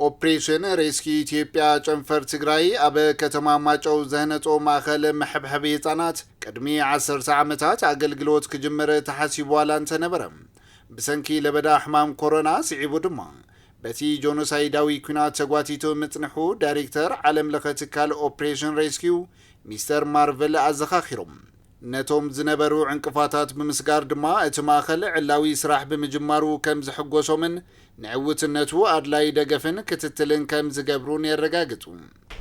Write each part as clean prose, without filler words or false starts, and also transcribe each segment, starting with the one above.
ኦፕሬሽን ሬስኪው ኢትዮጵያ ጨንፈር ትግራይ አበ ከተማ ማጨው ዘህነጾ ማኸለ መሐብሐብ ህፃናት ቅድሚ 10 ዓመታት አገልግሎት ከጀመረ ተሐሲቡ አላንተ ነበረም በሰንኪ ለበዳ ህማም ኮሮና ሲዒቡ ድማ በቲ ጆኖሳይዳዊ ኩናት ተጓቲቶ ምጽንሑ ዳይሬክተር ዓለም ለኸ ትካል ኦፕሬሽን ሬስኪው ሚስተር ማርቨል አዘኻኺሮም ነቶም ዝነበሩ ዕንቅፋታት ብምስጋር ድማ እቲ ማእኸል ዕላዊ ስራሕ ብምጅማሩ ከም ዝሕጎሶምን ንዕውትነቱ አድላይ ደገፍን ክትትልን ከም ዝገብሩን የረጋግጡ።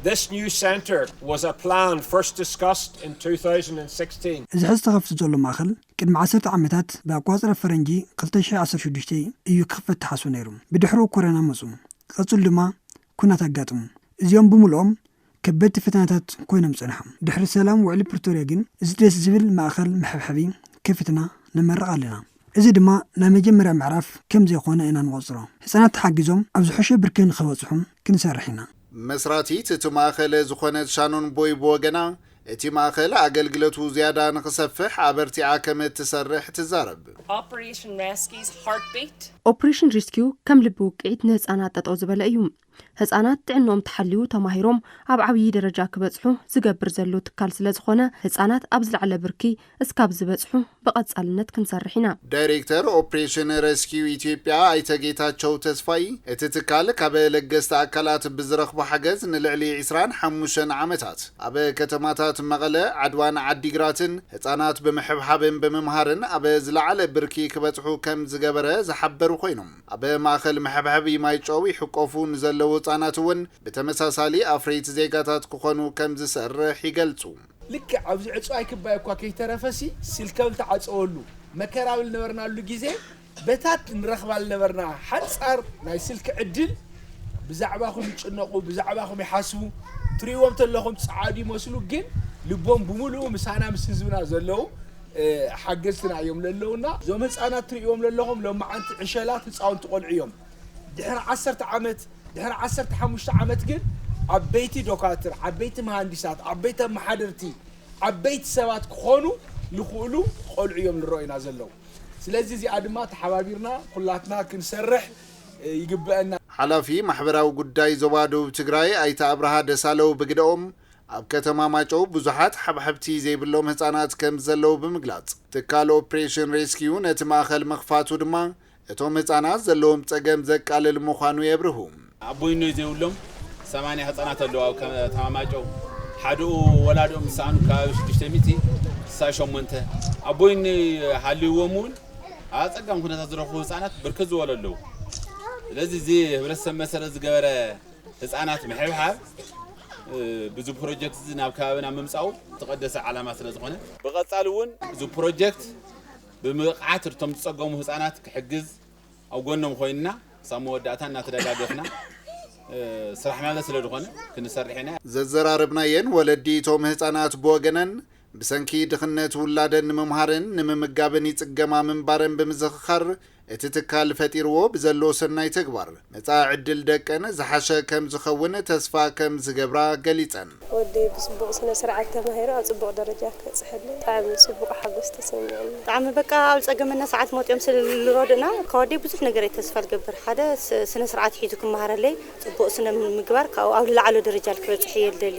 This new center was a plan first discussed in 2016. እዚ ሕዚ ተኸፍቱ ዘሎ ማእኸል ቅድሚ 10 ዓመታት ብኣቋፅረ ፈረንጂ 2016 እዩ ክኽፈት ተሓስቡ ነይሩ። ብድሕሪ ኮሮና መፁ። ቀፅሉ ድማ ኩናት ኣጋጥሙ። እዚኦም ብምልኦም ከበድቲ ፈተናታት ኮይኖም ፀንሖም። ድሕሪ ሰላም ውዕሊ ፕሪቶሪያ ግን እዚ ደስ ዝብል ማእኸል መሐብሐቢ ከፊትና ነመርቕ ኣለና። እዚ ድማ ናይ መጀመርያ ምዕራፍ ከም ዘይኮነ ኢና ንቆፅሮ። ህፃናት ተሓጊዞም ኣብ ዝሐሸ ብርኪ ንኽበፅሑ ክንሰርሕ ኢና። መስራቲት እቲ ማእኸል ዝኾነት ሻኖን ቦይ ብወገና እቲ ማእኸል አገልግሎቱ ዝያዳ ንኽሰፍሕ ኣበርቲዓ ከም እትሰርሕ ትዛረብ። ኦፕሬሽን ሬስኪው ከም ልቢ ውቅዒት ንህፃናት ጠጠው ዝበለ እዩ። ህፃናት ጥዕኖም ተሓልዩ ተማሂሮም ኣብ ዓብዪ ደረጃ ክበፅሑ ዝገብር ዘሎ ትካል ስለ ዝኾነ ህፃናት ኣብ ዝለዓለ ብርኪ እስካብ ዝበፅሑ ብቐጻልነት ክንሰርሕ ኢና። ዳይሬክተር ኦፕሬሽን ሬስኪው ኢትዮጵያ ኣይተጌታቸው ተስፋይ እቲ ትካል ካብ ለገስቲ ኣካላት ብዝረኽቦ ሓገዝ ንልዕሊ 25 ዓመታት ኣብ ከተማታት መቐለ ዓድዋን ዓዲግራትን ህፃናት ብምሕብሓብን ብምምሃርን ኣብ ዝለዓለ ብርኪ ክበፅሑ ከም ዝገበረ ዝሓበሩ ኮይኖም ኣብ ማእኸል ምሕብሓብ ማይጨው ይሕቆፉ ንዘለው ህፃናት እውን ብተመሳሳሊ ኣፍሬት ዜጋታት ክኾኑ ከም ዝሰርሕ ይገልጹ። ልክ ኣብዚ ዕፅዋይ ክባይ እኳ ከይተረፈሲ ስልከብል ተዓፀወሉ መከራብል ነበርናሉ ጊዜ በታት ንረኽባል ነበርና ሓንጻር ናይ ስልክ ዕድል ብዛዕባኹም ይጭነቁ ብዛዕባኹም ይሓስቡ ትሪእዎም ተለኹም ጻዓዲ ይመስሉ ግን ልቦም ብምሉእ ምሳና ምስ ህዝብና ዘለው ሓገዝትና እዮም ለለውና ዞም ህፃናት ትሪእዎም ለለኹም ሎማዓንቲ ዕሸላት ህፃውንቲ ቆልዑ እዮም ድሕሪ 10 ዓመት ድሕሪ 15 ዓመት ግን ዓበይቲ ዶክተር ዓበይቲ መሃንዲሳት ዓበይቲ መሓደርቲ ዓበይቲ ሰባት ክኾኑ ልኽእሉ ቆልዑ እዮም ንረአዩና ዘለው። ስለዚህ እዚኣ ድማ ተሓባቢርና ኩላትና ክንሰርሕ ይግበአና። ሓላፊ ማሕበራዊ ጉዳይ ዞባ ደቡብ ትግራይ ኣይተ አብርሃ ደሳለው ብግደኦም ኣብ ከተማ ማጨው ብዙሓት ሓብሓብቲ ዘይብሎም ህፃናት ከም ዘለው ብምግላጽ ትካል ኦፕሬሽን ሬስኪው ነቲ ማእኸል መኽፋቱ ድማ እቶም ህፃናት ዘለዎም ፀገም ዘቃልል ምዃኑ የብርሁ። አቦይኖ ዘይብሎም 80 ህፃናት ኣለው ኣብ ከተማ ማጨው ሓድኡ ወላዶም ሳኑ ካብ 600 ሳሾሞንተ አቦይኖ ሓልይዎም እውን ኣብ ፀገም ኩነታት ዝረኽቡ ህፃናት ብርክት ዝበሉ ኣለው። ስለዚ እዚ ህብረተሰብ መሰረት ዝገበረ ህፃናት ምሕብሓብ ብዙ ፕሮጀክት ናብ ከባቢና ምምፃው ተቀደሰ ዓላማ ስለ ዝኾነ ብቐጻሊ እውን እዚ ፕሮጀክት ብምቕዓት እቶም ዝፀገሙ ህፃናት ክሕግዝ ኣብ ጎኖም ኮይንና ሳብ መወዳእታ እናተደጋገፍና ስራሕ ማለት ስለ ዝኾነ ክንሰርሕ ኢና። ዘዘራርብናየን ወለዲ እቶም ህፃናት ብወገነን ብሰንኪ ድኽነት ውላደን ንምምሃርን ንምምጋብን ይጽገማ ምንባረን ብምዝኽኻር እቲ ትካል ፈጢርዎ ብዘሎ ሰናይ ተግባር መጻኢ ዕድል ደቀን ዝሓሸ ከም ዝኸውን ተስፋ ከም ዝገብራ ገሊፀን። ወዲ ብጽቡቕ ስነ ስርዓት ተማሂሩ ኣብ ጽቡቕ ደረጃ ክበጽሕ ብጣዕሚ ጽቡቕ ሓጎስ ተሰሚዑኒ። ብጣዕሚ በቃ ኣብ ፀገምና ሰዓት ሞጥዮም ስለዝረድና ከወዲ ብዙሕ ነገር ተስፋ ዝገብር ሓደ ስነ ስርዓት ሒዙ ክመሃረለይ ጽቡቕ ስነ ምግባር ኣብ ዝለዓለ ደረጃ ክበጽሕ የልደሊ